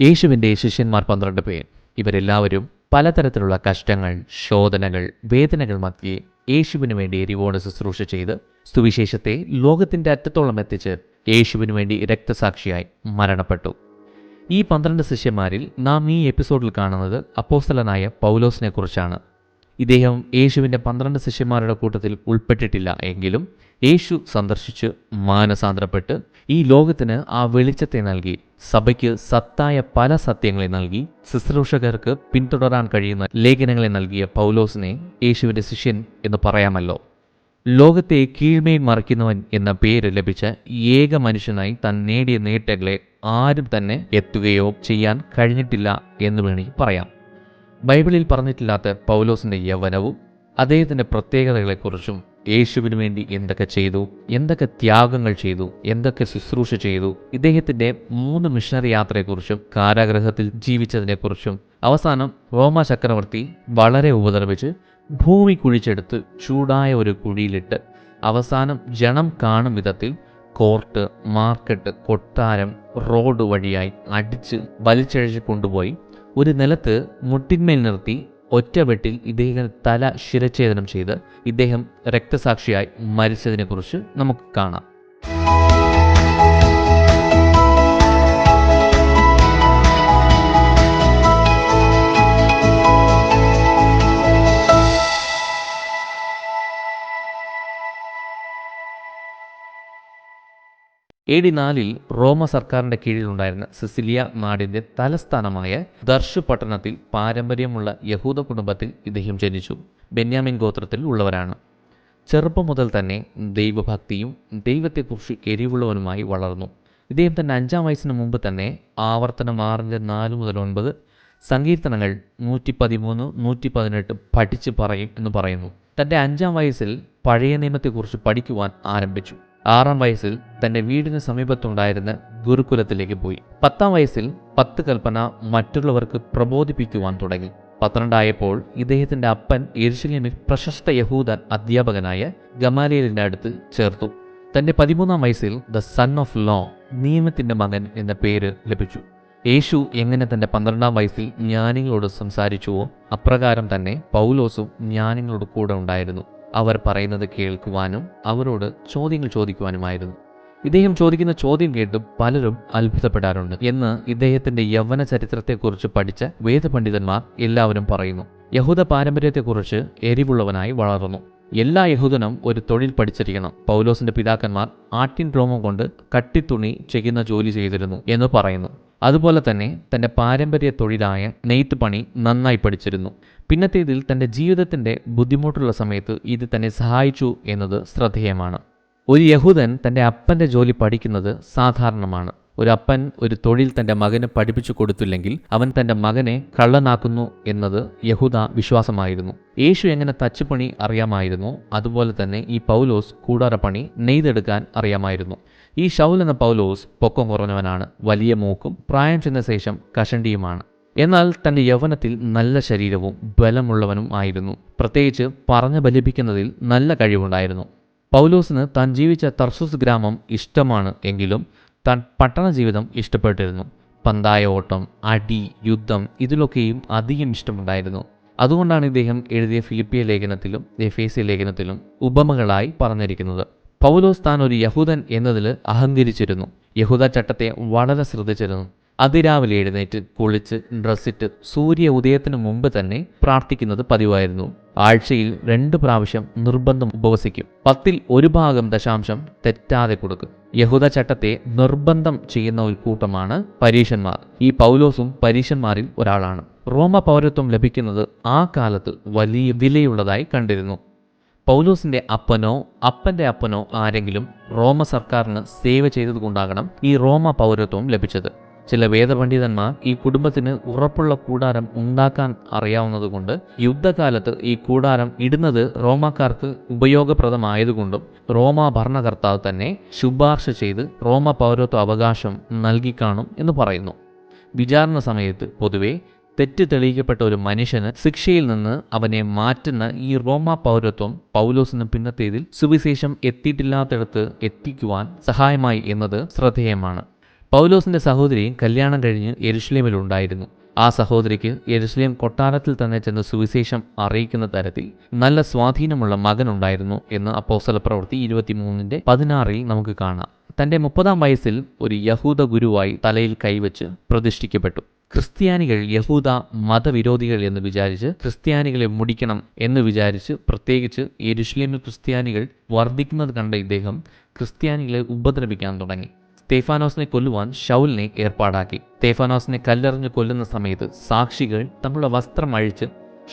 യേശുവിൻ്റെ ശിഷ്യന്മാർ 12 പേർ. ഇവരെല്ലാവരും പലതരത്തിലുള്ള കഷ്ടങ്ങൾ, ശോധനകൾ, വേദനകൾ മധ്യേ യേശുവിനു വേണ്ടി എരിവോട് ശുശ്രൂഷ ചെയ്ത് സുവിശേഷത്തെ ലോകത്തിൻ്റെ അറ്റത്തോളം എത്തിച്ച് യേശുവിനു വേണ്ടി രക്തസാക്ഷിയായി മരണപ്പെട്ടു. ഈ 12 ശിഷ്യന്മാരിൽ നാം ഈ എപ്പിസോഡിൽ കാണുന്നത് അപ്പോസ്തലനായ പൗലോസിനെ കുറിച്ചാണ്. ഇദ്ദേഹം യേശുവിൻ്റെ 12 ശിഷ്യന്മാരുടെ കൂട്ടത്തിൽ ഉൾപ്പെട്ടിട്ടില്ല എങ്കിലും യേശു സന്ദർശിച്ച് മാനസാന്തരപ്പെട്ട് ഈ ലോകത്തിന് ആ വെളിച്ചത്തെ നൽകി, സഭയ്ക്ക് സത്തായ പല സത്യങ്ങളെ നൽകി, ശുശ്രൂഷകർക്ക് പിന്തുടരാൻ കഴിയുന്ന ലേഖനങ്ങളെ നൽകിയ പൗലോസിനെ യേശുവിൻ്റെ ശിഷ്യൻ എന്ന് പറയാമല്ലോ. ലോകത്തെ കീഴ്മേൽ മറിക്കുന്നവൻ എന്ന പേര് ലഭിച്ച ഏക മനുഷ്യനായി താൻ നേടിയ നേട്ടങ്ങളെ ആരും തന്നെ എത്തുകയോ ചെയ്യാൻ കഴിഞ്ഞിട്ടില്ല എന്ന് വേണമെങ്കിൽ പറയാം. ബൈബിളിൽ പറഞ്ഞിട്ടില്ലാത്ത പൗലോസിൻ്റെ യൗവനവും അദ്ദേഹത്തിൻ്റെ പ്രത്യേകതകളെക്കുറിച്ചും യേശുവിനു വേണ്ടി എന്തൊക്കെ ചെയ്തു, എന്തൊക്കെ ത്യാഗങ്ങൾ ചെയ്തു, എന്തൊക്കെ ശുശ്രൂഷ ചെയ്തു, ഇദ്ദേഹത്തിൻ്റെ 3 മിഷണറി യാത്രയെക്കുറിച്ചും കാരാഗൃഹത്തിൽ ജീവിച്ചതിനെക്കുറിച്ചും അവസാനം റോമ ചക്രവർത്തി വളരെ ഉപദ്രവിച്ച് ഭൂമി കുഴിച്ചെടുത്ത് ചൂടായ ഒരു കുഴിയിലിട്ട് അവസാനം ജനം കാണും വിധത്തിൽ കോർട്ട്, മാർക്കറ്റ്, കൊട്ടാരം, റോഡ് വഴിയായി അടിച്ച് വലിച്ചഴിച്ച് കൊണ്ടുപോയി ഒരു നിലത്ത് മുട്ടിന്മേൽ നിർത്തി ഒറ്റവെട്ടിൽ ഇദ്ദേഹം തല ശിരച്ഛേദനം ചെയ്ത് ഇദ്ദേഹം രക്തസാക്ഷിയായി മരിച്ചതിനെക്കുറിച്ച് നമുക്ക് കാണാം. AD 4 റോമ സർക്കാരിൻ്റെ കീഴിലുണ്ടായിരുന്ന സിസിലിയ നാടിൻ്റെ തലസ്ഥാനമായ ദർശു പട്ടണത്തിൽ പാരമ്പര്യമുള്ള യഹൂദ കുടുംബത്തിൽ ഇദ്ദേഹം ജനിച്ചു. ബെന്യാമിൻ ഗോത്രത്തിൽ ഉള്ളവരാണ്. ചെറുപ്പം മുതൽ തന്നെ ദൈവഭക്തിയും ദൈവത്തെക്കുറിച്ച് എരിവുള്ളവനുമായി വളർന്നു. ഇദ്ദേഹം തൻ്റെ 5-ാം വയസ്സിന് മുമ്പ് തന്നെ ആവർത്തനം 6:4-9 സങ്കീർത്തനങ്ങൾ 113, 118 പഠിച്ച് പറയും എന്ന് പറയുന്നു. തൻ്റെ 5-ാം വയസ്സിൽ പഴയ നിയമത്തെക്കുറിച്ച് പഠിക്കുവാൻ ആരംഭിച്ചു. 6-ാം വയസ്സിൽ തൻ്റെ വീടിന് സമീപത്തുണ്ടായിരുന്ന ഗുരുകുലത്തിലേക്ക് പോയി. 10-ാം വയസ്സിൽ 10 കൽപ്പന മറ്റുള്ളവർക്ക് പ്രബോധിപ്പിക്കുവാൻ തുടങ്ങി. 12 ആയപ്പോൾ ഇദ്ദേഹത്തിൻ്റെ അപ്പൻ യെരുശലേമിൽ പ്രശസ്ത യഹൂദ അധ്യാപകനായ ഗമാലിയേലിൻ്റെ അടുത്ത് ചേർത്തു. തൻ്റെ 13-ാം വയസ്സിൽ ദ സൺ ഓഫ് ലോ, നിയമത്തിൻ്റെ മകൻ എന്ന പേര് ലഭിച്ചു. യേശു എങ്ങനെ തൻ്റെ 12-ാം വയസ്സിൽ ജ്ഞാനികളോട് സംസാരിച്ചുവോ അപ്രകാരം തന്നെ പൗലോസും ജ്ഞാനികളോട് കൂടെ ഉണ്ടായിരുന്നു. അവർ പറയുന്നത് കേൾക്കുവാനും അവരോട് ചോദ്യങ്ങൾ ചോദിക്കുവാനുമായിരുന്നു. ഇദ്ദേഹം ചോദിക്കുന്ന ചോദ്യം കേട്ട് പലരും അത്ഭുതപ്പെടാറുണ്ട് എന്ന് ഇദ്ദേഹത്തിൻ്റെ യൗവന ചരിത്രത്തെക്കുറിച്ച് പഠിച്ച വേദപണ്ഡിതന്മാർ എല്ലാവരും പറയുന്നു. യഹൂദ പാരമ്പര്യത്തെക്കുറിച്ച് എരിവുള്ളവനായി വളർന്നു. എല്ലാ യഹൂദനും ഒരു തൊഴിൽ പഠിച്ചിരിക്കണം. പൗലോസിൻ്റെ പിതാക്കന്മാർ ആട്ടിൻ രോമം കൊണ്ട് കട്ടിത്തുണി ചെയ്യുന്ന ജോലി ചെയ്തിരുന്നു എന്ന് പറയുന്നു. അതുപോലെ തന്നെ തൻ്റെ പാരമ്പര്യ തൊഴിലായ നെയ്ത്ത് പണി നന്നായി പഠിച്ചിരുന്നു. പിന്നത്തേതിൽ തൻ്റെ ജീവിതത്തിൻ്റെ ബുദ്ധിമുട്ടുള്ള സമയത്ത് ഇത് തന്നെ സഹായിച്ചു എന്നത് ശ്രദ്ധേയമാണ്. ഒരു യഹൂദൻ തൻ്റെ അപ്പൻ്റെ ജോലി പഠിക്കുന്നത് സാധാരണമാണ്. ഒരു അപ്പൻ ഒരു തൊഴിൽ തൻ്റെ മകന് പഠിപ്പിച്ചു കൊടുത്തില്ലെങ്കിൽ അവൻ തൻ്റെ മകനെ കള്ളനാക്കുന്നു എന്നത് യഹൂദ വിശ്വാസമായിരുന്നു. യേശു എങ്ങനെ തച്ചുപണി അറിയാമായിരുന്നു, അതുപോലെ തന്നെ ഈ പൗലോസ് കൂടാരപ്പണി നെയ്തെടുക്കാൻ അറിയാമായിരുന്നു. ഈ ശൗൽ എന്ന പൗലോസ് പൊക്കം കുറഞ്ഞവനാണ്, വലിയ മൂക്കും, പ്രായം ചെന്ന ശേഷം കഷണ്ടിയുമാണ്. എന്നാൽ തൻ്റെ യൗവനത്തിൽ നല്ല ശരീരവും ബലമുള്ളവനും ആയിരുന്നു. പ്രത്യേകിച്ച് പറഞ്ഞു ബലിപ്പിക്കുന്നതിൽ നല്ല കഴിവുണ്ടായിരുന്നു. പൗലോസിന് താൻ ജീവിച്ച തർസൂസ് ഗ്രാമം ഇഷ്ടമാണ് എങ്കിലും താൻ പട്ടണ ജീവിതം ഇഷ്ടപ്പെട്ടിരുന്നു. പന്തായ ഓട്ടം, അടി, യുദ്ധം ഇതിലൊക്കെയും അധികം ഇഷ്ടമുണ്ടായിരുന്നു. അതുകൊണ്ടാണ് ഇദ്ദേഹം എഴുതിയ ഫിലിപ്പിയ ലേഖനത്തിലും എഫേസ്യ ലേഖനത്തിലും ഉപമകളായി പറഞ്ഞിരിക്കുന്നത്. പൗലോസ് താൻ ഒരു യഹൂദൻ എന്നതിൽ അഹങ്കരിച്ചിരുന്നു. യഹൂദ ചട്ടത്തെ വളരെ ശ്രദ്ധിച്ചിരുന്നു. അതിരാവിലെ എഴുന്നേറ്റ് കുളിച്ച് ഡ്രസ്സിട്ട് സൂര്യ ഉദയത്തിന് മുമ്പ് തന്നെ പ്രാർത്ഥിക്കുന്നത് പതിവായിരുന്നു. ആഴ്ചയിൽ 2 പ്രാവശ്യം നിർബന്ധം ഉപവസിക്കും. 10ൽ 1 ഭാഗം ദശാംശം തെറ്റാതെ കൊടുക്കും. യഹൂദ ചട്ടത്തെ നിർബന്ധം ചെയ്യുന്ന ഒരു കൂട്ടമാണ് പരീശന്മാർ. ഈ പൗലോസും പരീശന്മാരിൽ ഒരാളാണ്. റോമ പൗരത്വം ലഭിക്കുന്നത് ആ കാലത്ത് വലിയ വിലയുള്ളതായി കണ്ടിരുന്നു. പൗലോസിൻ്റെ അപ്പനോ അപ്പൻ്റെ അപ്പനോ ആരെങ്കിലും റോമ സർക്കാരിന് സേവ ചെയ്തതുകൊണ്ടാകണം ഈ റോമ പൗരത്വം ലഭിച്ചത്. ചില വേദപണ്ഡിതന്മാർ ഈ കുടുംബത്തിന് ഉറപ്പുള്ള കൂടാരം ഉണ്ടാക്കാൻ അറിയാവുന്നതുകൊണ്ട് യുദ്ധകാലത്ത് ഈ കൂടാരം ഇടുന്നത് റോമാക്കാർക്ക് ഉപയോഗപ്രദമായതുകൊണ്ടും റോമ ഭരണകർത്താവ് തന്നെ ശുപാർശ ചെയ്ത് റോമ പൗരത്വ അവകാശം നൽകിക്കാണും എന്ന് പറയുന്നു. വിചാരണ സമയത്ത് പൊതുവെ തെറ്റ് തെളിയിക്കപ്പെട്ട ഒരു മനുഷ്യന് ശിക്ഷയിൽ നിന്ന് അവനെ മാറ്റുന്ന ഈ റോമ പൗരത്വം പൗലോസിന് പിന്നത്തേതിൽ സുവിശേഷം എത്തിയിട്ടില്ലാത്തിടത്ത് എത്തിക്കുവാൻ സഹായമായി എന്നത് ശ്രദ്ധേയമാണ്. പൗലോസിന്റെ സഹോദരി കല്യാണം കഴിഞ്ഞ് യെരുശലേമിലുണ്ടായിരുന്നു. ആ സഹോദരിക്ക് യെരുശലേം കൊട്ടാരത്തിൽ തന്നെ ചെന്ന് സുവിശേഷം അറിയിക്കുന്ന തരത്തിൽ നല്ല സ്വാധീനമുള്ള മകനുണ്ടായിരുന്നു എന്ന് അപ്പോസ്തലപ്രവൃത്തി 23:16 നമുക്ക് കാണാം. തന്റെ 30-ാം വയസ്സിൽ ഒരു യഹൂദ ഗുരുവായി തലയിൽ കൈവച്ച് പ്രതിഷ്ഠിക്കപ്പെട്ടു. ക്രിസ്ത്യാനികൾ യഹൂദ മതവിരോധികൾ എന്ന് വിചാരിച്ച് ക്രിസ്ത്യാനികളെ മുടിക്കണം എന്ന് വിചാരിച്ച് പ്രത്യേകിച്ച് യെരുശലേമിൽ ക്രിസ്ത്യാനികൾ വർദ്ധിക്കുന്നത് കണ്ട ഇദ്ദേഹം ക്രിസ്ത്യാനികളെ ഉപദ്രവിക്കാൻ തുടങ്ങി. സ്തേഫാനോസിനെ കൊല്ലുവാൻ ശൗലിനെ ഏർപ്പാടാക്കി. സ്തേഫാനോസിനെ കല്ലെറിഞ്ഞ് കൊല്ലുന്ന സമയത്ത് സാക്ഷികൾ തങ്ങളുടെ വസ്ത്രം അഴിച്ച്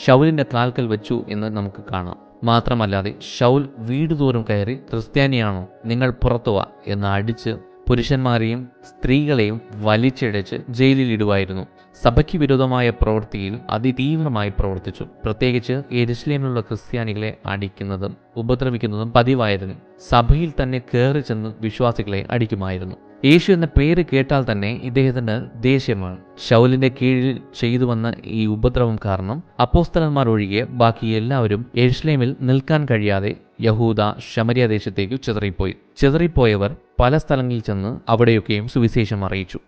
ശൗലിന്റെ കാൽക്കൽ വെച്ചു എന്ന് നമുക്ക് കാണാം. മാത്രമല്ലാതെ ശൗൽ വീടുതോറും കയറി ക്രിസ്ത്യാനിയാണോ നിങ്ങൾ പുറത്തുവാ എന്ന് അടിച്ച് പുരുഷന്മാരെയും സ്ത്രീകളെയും വലിച്ചിഴച്ച് ജയിലിൽ ഇടുവായിരുന്നു. സഭയ്ക്ക് വിരോധമായ പ്രവൃത്തിയിൽ അതിതീവ്രമായി പ്രവർത്തിച്ചു. പ്രത്യേകിച്ച് യെരുശലേമിലുള്ള ക്രിസ്ത്യാനികളെ അടിക്കുന്നതും ഉപദ്രവിക്കുന്നതും പതിവായിരുന്നു. സഭയിൽ തന്നെ കയറി ചെന്ന് വിശ്വാസികളെ അടിക്കുമായിരുന്നു. യേശു എന്ന പേര് കേട്ടാൽ തന്നെ ഇദ്ദേഹത്തിന് ദേഷ്യമാണ്. ശൗലിന്റെ കീഴിൽ ചെയ്തു വന്ന ഈ ഉപദ്രവം കാരണം അപ്പോസ്തലന്മാർ ഒഴികെ ബാക്കി എല്ലാവരും യെരുശലേമിൽ നിൽക്കാൻ കഴിയാതെ യഹൂദ ശമര്യ ദേശത്തേക്ക് ചിതറിപ്പോയവർ പല സ്ഥലങ്ങളിൽ ചെന്ന് അവിടെയൊക്കെയും സുവിശേഷം അറിയിച്ചു.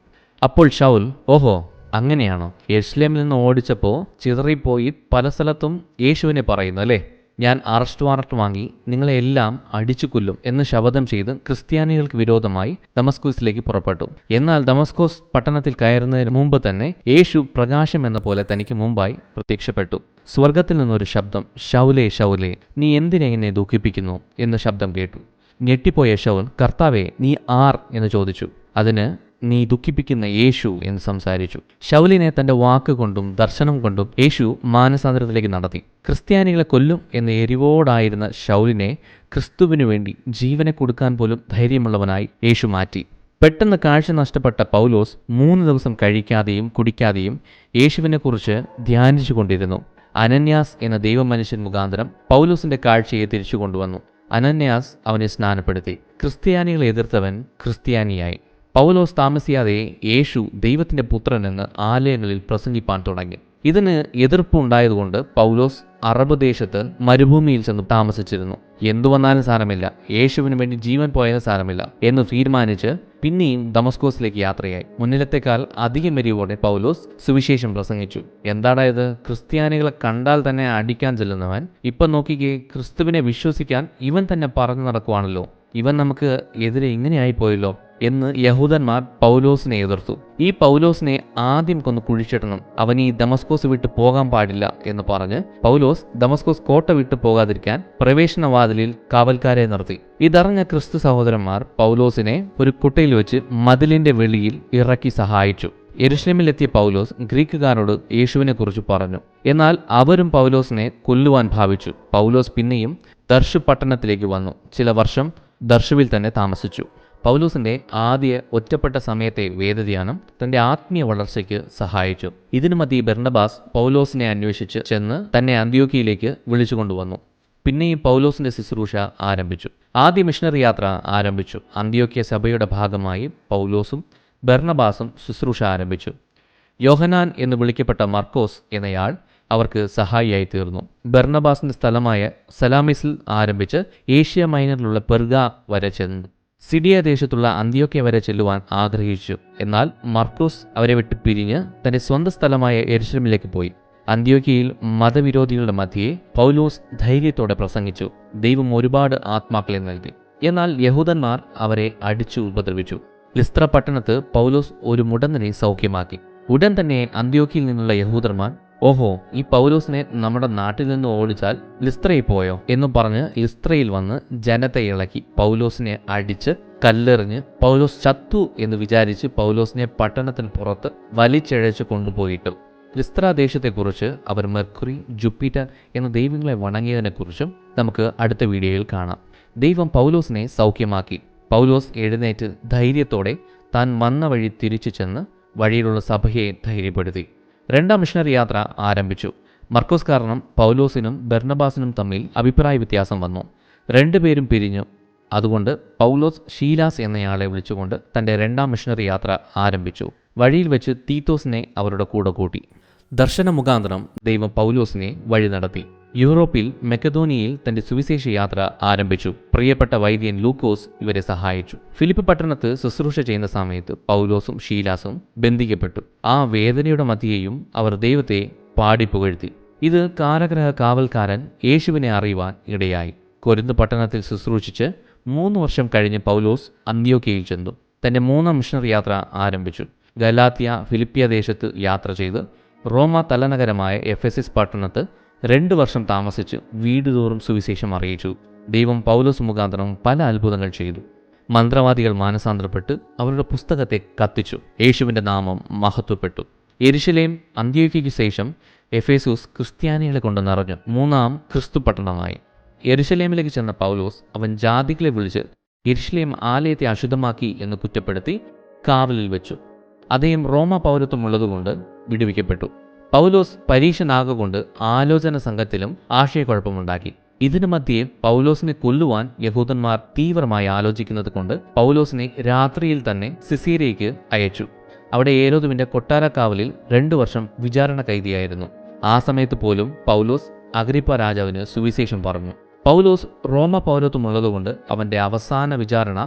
അപ്പോൾ ശൗൽ, ഓഹോ അങ്ങനെയാണോ, യെരുശലേമിൽ നിന്ന് ഓടിച്ചപ്പോൾ ചിതറിപ്പോയി പല സ്ഥലത്തും യേശുവിനെ പറയുന്നു അല്ലേ, ഞാൻ അറസ്റ്റ് വാറന്റ് വാങ്ങി നിങ്ങളെ എല്ലാം അടിച്ചു കൊല്ലും എന്ന് ശപഥം ചെയ്ത് ക്രിസ്ത്യാനികൾക്ക് വിരോധമായി ദമസ്കോസിലേക്ക് പുറപ്പെട്ടു. എന്നാൽ ദമസ്കോസ് പട്ടണത്തിൽ കയറുന്നതിന് മുമ്പ് തന്നെ യേശു പ്രകാശം എന്ന പോലെ തനിക്ക് മുമ്പായി പ്രത്യക്ഷപ്പെട്ടു. സ്വർഗത്തിൽ നിന്നൊരു ശബ്ദം, ശൗലേ ശൗലേ നീ എന്തിനെന്നെ ദുഃഖിപ്പിക്കുന്നു എന്ന് ശബ്ദം കേട്ടു. ഞെട്ടിപ്പോയ ശൗൽ, കർത്താവേ നീ ആർ എന്ന് ചോദിച്ചു. അതിന് നീ ദുഃഖിപ്പിക്കുന്ന യേശു എന്ന് സംസാരിച്ചു. ശൗലിനെ തന്റെ വാക്കുകൊണ്ടും ദർശനം കൊണ്ടും യേശു മാനസാന്തരത്തിലേക്ക് നടത്തി. ക്രിസ്ത്യാനികളെ കൊല്ലും എന്ന എരിവോടായിരുന്ന ശൗലിനെ ക്രിസ്തുവിനു വേണ്ടി ജീവനെ കൊടുക്കാൻ പോലും ധൈര്യമുള്ളവനായി യേശു മാറ്റി. പെട്ടെന്ന് കാഴ്ച നഷ്ടപ്പെട്ട പൗലോസ് 3 ദിവസം കഴിക്കാതെയും കുടിക്കാതെയും യേശുവിനെക്കുറിച്ച് ധ്യാനിച്ചു കൊണ്ടിരുന്നു. അനന്യാസ് എന്ന ദൈവമനുഷ്യൻ മുഖാന്തരം പൗലോസിന്റെ കാഴ്ചയെ തിരിച്ചു കൊണ്ടുവന്നു. അനന്യാസ് അവനെ സ്നാനപ്പെടുത്തി. ക്രിസ്ത്യാനികളെ എതിർത്തവൻ ക്രിസ്ത്യാനിയായി. പൗലോസ് താമസിയാതെ യേശു ദൈവത്തിന്റെ പുത്രനെന്ന് ആലയങ്ങളിൽ പ്രസംഗിപ്പാൻ തുടങ്ങി. ഇതിന് എതിർപ്പുണ്ടായതുകൊണ്ട് പൗലോസ് അറബ് ദേശത്ത് മരുഭൂമിയിൽ ചെന്ന് താമസിച്ചിരുന്നു. എന്തു വന്നാലും സാരമില്ല, യേശുവിന് വേണ്ടി ജീവൻ പോയാലും സാരമില്ല എന്ന് തീരുമാനിച്ച് പിന്നെയും ദമസ്കോസിലേക്ക് യാത്രയായി. മുന്നിലത്തെക്കാൾ അധികം എരിവോടെ പൗലോസ് സുവിശേഷം പ്രസംഗിച്ചു. എന്താടായത്, ക്രിസ്ത്യാനികളെ കണ്ടാൽ തന്നെ അടിക്കാൻ ചെല്ലുന്നവൻ ഇപ്പം നോക്കിക്കേ, ക്രിസ്തുവിനെ വിശ്വസിക്കാൻ ഇവൻ തന്നെ പറഞ്ഞു നടക്കുവാണല്ലോ, ഇവൻ നമുക്ക് എതിരെ ഇങ്ങനെയായി പോയല്ലോ എന്ന് യഹൂദന്മാർ പൗലോസിനെ എതിർത്തു. ഈ പൗലോസിനെ ആദ്യം കൊന്ന് കുഴിച്ചിടണം, അവൻ ഈ ദമസ്കോസ് വിട്ട് പോകാൻ പാടില്ല എന്ന് പറഞ്ഞ് പൗലോസ് ദമസ്കോസ് കോട്ട വിട്ടു പോകാതിരിക്കാൻ പ്രവേശനവാതിലിൽ കാവൽക്കാരെ നിർത്തി. ഇതറിഞ്ഞ ക്രിസ്തു സഹോദരന്മാർ പൗലോസിനെ ഒരു കുട്ടയിൽ വെച്ച് മതിലിന്റെ വെളിയിൽ ഇറക്കി സഹായിച്ചു. യെരുശലേമിലെത്തിയ പൗലോസ് ഗ്രീക്കുകാരോട് യേശുവിനെ കുറിച്ച് പറഞ്ഞു. എന്നാൽ അവരും പൗലോസിനെ കൊല്ലുവാൻ ഭാവിച്ചു. പൗലോസ് പിന്നെയും ദർശു പട്ടണത്തിലേക്ക് വന്നു. ചില വർഷം ദർശുവിൽ തന്നെ താമസിച്ചു. പൗലോസിന്റെ ആദ്യ ഒറ്റപ്പെട്ട സമയത്തെ വേദധ്യാനം തന്റെ ആത്മീയ വളർച്ചയ്ക്ക് സഹായിച്ചു. ഇതിനു മധ്യേ ബർന്നബാസ് പൗലോസിനെ അന്വേഷിച്ച് ചെന്ന് തന്നെ അന്ത്യോക്യയിലേക്ക് വിളിച്ചുകൊണ്ടുവന്നു. പിന്നെയും പൗലോസിന്റെ ശുശ്രൂഷ ആരംഭിച്ചു. ആദ്യ മിഷണറി യാത്ര ആരംഭിച്ചു. അന്ത്യോക്യ സഭയുടെ ഭാഗമായി പൗലോസും ബർന്നബാസും ശുശ്രൂഷ ആരംഭിച്ചു. യോഹന്നാൻ എന്ന് വിളിക്കപ്പെട്ട മർക്കോസ് എന്നയാൾ അവർക്ക് സഹായിയായി തീർന്നു. ബർന്നബാസിന്റെ സ്ഥലമായ സലാമിസിൽ ആരംഭിച്ച് ഏഷ്യ മൈനറിലുള്ള പെർഗ വരെ ചെന്നു. സിഡിയ ദേശത്തുള്ള അന്ത്യോക്യ വരെ ചെല്ലുവാൻ ആഗ്രഹിച്ചു. എന്നാൽ മർക്കോസ് അവരെ വിട്ട് പിരിഞ്ഞ് തന്റെ സ്വന്തം സ്ഥലമായ യെരുശലേമിലേക്ക് പോയി. അന്ത്യോക്യയിൽ മതവിരോധികളുടെ മധ്യേ പൗലോസ് ധൈര്യത്തോടെ പ്രസംഗിച്ചു. ദൈവം ഒരുപാട് ആത്മാക്കളെ നൽകി. എന്നാൽ യഹൂദന്മാർ അവരെ അടിച്ചു ഉപദ്രവിച്ചു. ലിസ്ത്ര പട്ടണത്ത് പൗലോസ് ഒരു മുടന്തനെ സൗഖ്യമാക്കി. ഉടൻ തന്നെ അന്ത്യോക്യയിൽ നിന്നുള്ള യഹൂദന്മാർ, ഓഹോ ഈ പൗലോസിനെ നമ്മുടെ നാട്ടിൽ നിന്ന് ഓടിച്ചാൽ ലിസ്ത്രയിൽ പോയോ എന്ന് പറഞ്ഞ് ലിസ്ത്രയിൽ വന്ന് ജനത്തെ ഇളക്കി പൗലോസിനെ അടിച്ച് കല്ലെറിഞ്ഞ് പൗലോസ് ചത്തു എന്ന് വിചാരിച്ച് പൗലോസിനെ പട്ടണത്തിന് പുറത്ത് വലിച്ചിഴച്ച് കൊണ്ടുപോയിട്ടു. ലിസ്ത്ര ദേശത്തെക്കുറിച്ച് അവർ മെർക്കുറി, ജുപ്പിറ്റർ എന്ന ദൈവങ്ങളെ വണങ്ങിയതിനെക്കുറിച്ചും നമുക്ക് അടുത്ത വീഡിയോയിൽ കാണാം. ദൈവം പൗലോസിനെ സൗഖ്യമാക്കി. പൗലോസ് എഴുന്നേറ്റ് ധൈര്യത്തോടെ താൻ വന്ന വഴി തിരിച്ചു ചെന്ന് വഴിയിലുള്ള സഭയെ ധൈര്യപ്പെടുത്തി. രണ്ടാം മിഷണറി യാത്ര ആരംഭിച്ചു. മർക്കോസ് കാരണം പൗലോസിനും ബർന്നബാസിനും തമ്മിൽ അഭിപ്രായ വ്യത്യാസം വന്നു. രണ്ടുപേരും പിരിഞ്ഞു. അതുകൊണ്ട് പൗലോസ് ഷീലാസ് എന്നയാളെ വിളിച്ചുകൊണ്ട് തൻ്റെ രണ്ടാം മിഷണറി യാത്ര ആരംഭിച്ചു. വഴിയിൽ വെച്ച് തീത്തോസിനെ അവരുടെ കൂടെ കൂട്ടി. ദർശന മുഖാന്തരം ദൈവം പൗലോസിനെ വഴി നടത്തി. യൂറോപ്പിൽ മെക്കഡോനിയയിൽ തന്റെ സുവിശേഷ യാത്ര ആരംഭിച്ചു. പ്രിയപ്പെട്ട വൈദ്യൻ ലൂക്കോസ് ഇവരെ സഹായിച്ചു. ഫിലിപ്പ് പട്ടണത്ത് ശുശ്രൂഷ ചെയ്യുന്ന സമയത്ത് പൗലോസും ശീലാസും ബന്ധിക്കപ്പെട്ടു. ആ വേദനയുടെ മധ്യേയും അവർ ദൈവത്തെ പാടിപ്പുകഴ്ത്തി. ഇത് കാരാഗൃഹ കാവൽക്കാരൻ യേശുവിനെ അറിയുവാൻ ഇടയായി. കൊരിന്ത് പട്ടണത്തിൽ ശുശ്രൂഷിച്ച് 3 വർഷം കഴിഞ്ഞ് പൗലോസ് അന്ത്യോക്യയിൽ ചെന്നു. തന്റെ 3ാം മിഷണറി യാത്ര ആരംഭിച്ചു. ഗലാത്യ, ഫിലിപ്പിയ ദേശത്ത് യാത്ര ചെയ്ത് റോമ തലനഗരമായ എഫെസസ് പട്ടണത്ത് 2 വർഷം താമസിച്ച് വീടുതോറും സുവിശേഷം അറിയിച്ചു. ദൈവം പൗലോസ് മുഖാന്തരം പല അത്ഭുതങ്ങൾ ചെയ്തു. മന്ത്രവാദികൾ മാനസാന്തരപ്പെട്ട് അവരുടെ പുസ്തകത്തെ കത്തിച്ചു. യേശുവിൻ്റെ നാമം മഹത്വപ്പെട്ടു. യെരുശലേം അന്ത്യോക്യയ്ക്ക് ശേഷം എഫേസൂസ് ക്രിസ്ത്യാനികളെ കൊണ്ട് നിറഞ്ഞു 3ാം ക്രിസ്തു പട്ടണമായി. യെരുശലേമിലേക്ക് ചെന്ന പൗലോസ് അവൻ ജാതികളെ വിളിച്ച് യെരുശലേം ആലയത്തെ അശുദ്ധമാക്കി എന്ന് കുറ്റപ്പെടുത്തി കാവലിൽ വെച്ചു. അദ്ദേഹം റോമ പൗരത്വമുള്ളതുകൊണ്ട് വിടുവിക്കപ്പെട്ടു. പൗലോസ് പരീക്ഷനാകൊണ്ട് ആലോചന സംഘത്തിലും ആശയക്കുഴപ്പമുണ്ടാക്കി. ഇതിനു മധ്യേ പൗലോസിനെ കൊല്ലുവാൻ യഹൂദന്മാർ തീവ്രമായി ആലോചിക്കുന്നത് കൊണ്ട് പൗലോസിനെ രാത്രിയിൽ തന്നെ സിസീരയ്ക്ക് അയച്ചു. അവിടെ ഏരോദുവിന്റെ കൊട്ടാരക്കാവലിൽ 2 വർഷം വിചാരണ കൈദിയായിരുന്നു. ആ സമയത്ത് പോലും പൗലോസ് അഗ്രിപ്പ രാജാവിന് സുവിശേഷം പറഞ്ഞു. പൗലോസ് റോമ പൗരത്വമുള്ളതുകൊണ്ട് അവൻ്റെ അവസാന വിചാരണ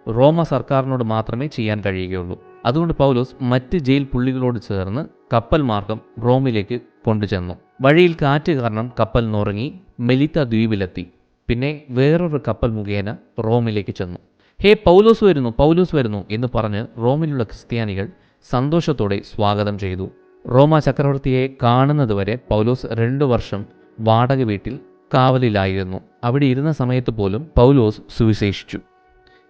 റോമ സർക്കാരിനോട് മാത്രമേ ചെയ്യാൻ കഴിയുകയുള്ളൂ. അതുകൊണ്ട് പൗലോസ് മറ്റ് ജയിൽ പുള്ളികളോട് ചേർന്ന് കപ്പൽ മാർഗം റോമിലേക്ക് കൊണ്ടുചെന്നു. വഴിയിൽ കാറ്റ് കാരണം കപ്പൽ നുറങ്ങി മെലിത്ത ദ്വീപിലെത്തി. പിന്നെ വേറൊരു കപ്പൽ മുഖേന റോമിലേക്ക് ചെന്നു. ഹേ പൗലോസ് വരുന്നു, പൗലോസ് വരുന്നു എന്ന് പറഞ്ഞ് റോമിലുള്ള ക്രിസ്ത്യാനികൾ സന്തോഷത്തോടെ സ്വാഗതം ചെയ്തു. റോമ ചക്രവർത്തിയെ കാണുന്നതുവരെ പൗലോസ് 2 വർഷം വാടക വീട്ടിൽ കാവലിലായിരുന്നു. അവിടെ ഇരുന്ന സമയത്ത് പോലും പൗലോസ് സുവിശേഷിച്ചു.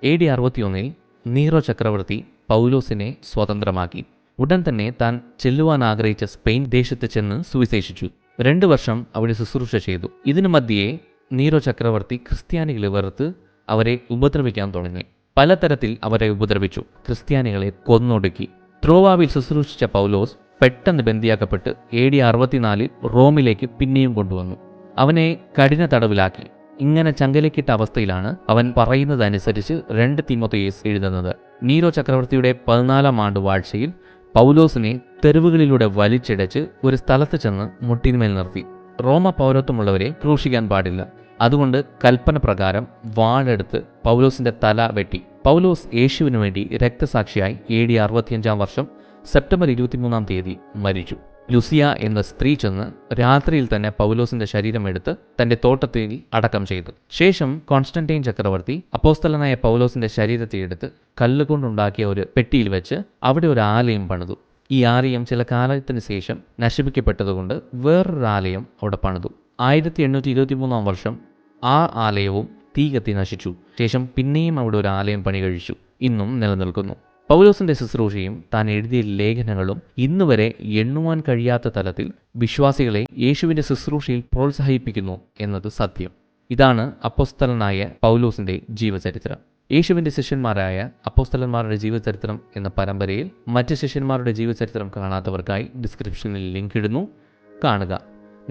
AD 61 നീറോ ചക്രവർത്തി പൗലോസിനെ സ്വതന്ത്രമാക്കി. ഉടൻ തന്നെ താൻ ചെല്ലുവാൻ ആഗ്രഹിച്ച സ്പെയിൻ ദേശത്ത് ചെന്ന് സുവിശേഷിച്ചു. 2 വർഷം അവിടെ ശുശ്രൂഷ ചെയ്തു. ഇതിനു മധ്യേ നീറോ ചക്രവർത്തി ക്രിസ്ത്യാനികളെ വെറുത്ത് അവരെ ഉപദ്രവിക്കാൻ തുടങ്ങി. പലതരത്തിൽ അവരെ ഉപദ്രവിച്ചു. ക്രിസ്ത്യാനികളെ കൊന്നൊടുക്കി. ത്രോവാവിൽ ശുശ്രൂഷിച്ച പൗലോസ് പെട്ടെന്ന് ബന്ദിയാക്കപ്പെട്ട് AD 64 റോമിലേക്ക് പിന്നെയും കൊണ്ടുവന്നു. അവനെ കഠിന തടവിലാക്കി. ഇങ്ങനെ ചങ്കലക്കിട്ട അവസ്ഥയിലാണ് അവൻ പറയുന്നതനുസരിച്ച് 2 തീമോഥെയോസ് എഴുതുന്നത്. നീറോ ചക്രവർത്തിയുടെ 14ാം ആണ്ട് വാഴ്ചയിൽ പൗലോസിനെ തെരുവുകളിലൂടെ വലിച്ചിടച്ച് ഒരു സ്ഥലത്ത് ചെന്ന് മുട്ടിന്മേൽ നിർത്തി. റോമ പൗരത്വമുള്ളവരെ ക്രൂശിക്കാൻ പാടില്ല. അതുകൊണ്ട് കൽപ്പന പ്രകാരം വാളെടുത്ത് പൗലോസിന്റെ തല വെട്ടി. പൗലോസ് യേശുവിനു വേണ്ടി രക്തസാക്ഷിയായി AD 65 വർഷം സെപ്റ്റംബർ 23 തീയതി മരിച്ചു. ലുസിയ എന്ന സ്ത്രീ ചെന്ന് രാത്രിയിൽ തന്നെ പൗലോസിന്റെ ശരീരം എടുത്ത് തന്റെ തോട്ടത്തിൽ അടക്കം ചെയ്തു. ശേഷം കോൺസ്റ്റന്റൈൻ ചക്രവർത്തി അപ്പോസ്തലനായ പൗലോസിന്റെ ശരീരത്തെ എടുത്ത് കല്ലുകൊണ്ടുണ്ടാക്കിയ ഒരു പെട്ടിയിൽ വെച്ച് അവിടെ ഒരു ആലയം പണിതു. ഈ ആലയം ചില കാലത്തിന് ശേഷം നശിപ്പിക്കപ്പെട്ടതുകൊണ്ട് വേറൊരു ആലയം അവിടെ പണിതു. 1823 വർഷം ആ ആലയവും തീ കത്തി നശിച്ചു. ശേഷം പിന്നെയും അവിടെ ഒരു ആലയം പണി കഴിച്ചു. ഇന്നും നിലനിൽക്കുന്നു. പൗലോസിന്റെ ശുശ്രൂഷയും താൻ എഴുതിയ ലേഖനങ്ങളും ഇന്നുവരെ എണ്ണുവാൻ കഴിയാത്ത തലത്തിൽ വിശ്വാസികളെ യേശുവിന്റെ ശുശ്രൂഷയിൽ പ്രോത്സാഹിപ്പിക്കുന്നു എന്നത് സത്യം. ഇതാണ് അപ്പോസ്തലനായ പൗലോസിന്റെ ജീവചരിത്രം. യേശുവിന്റെ ശിഷ്യന്മാരായ അപ്പോസ്തലന്മാരുടെ ജീവചരിത്രം എന്ന പരമ്പരയിൽ മറ്റ് ശിഷ്യന്മാരുടെ ജീവചരിത്രം കാണാത്തവർക്കായി ഡിസ്ക്രിപ്ഷനിൽ ലിങ്ക് ഇടുന്നു. കാണുക.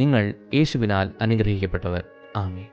നിങ്ങൾ യേശുവിനാൽ അനുഗ്രഹിക്കപ്പെട്ടവർ. ആമേൻ.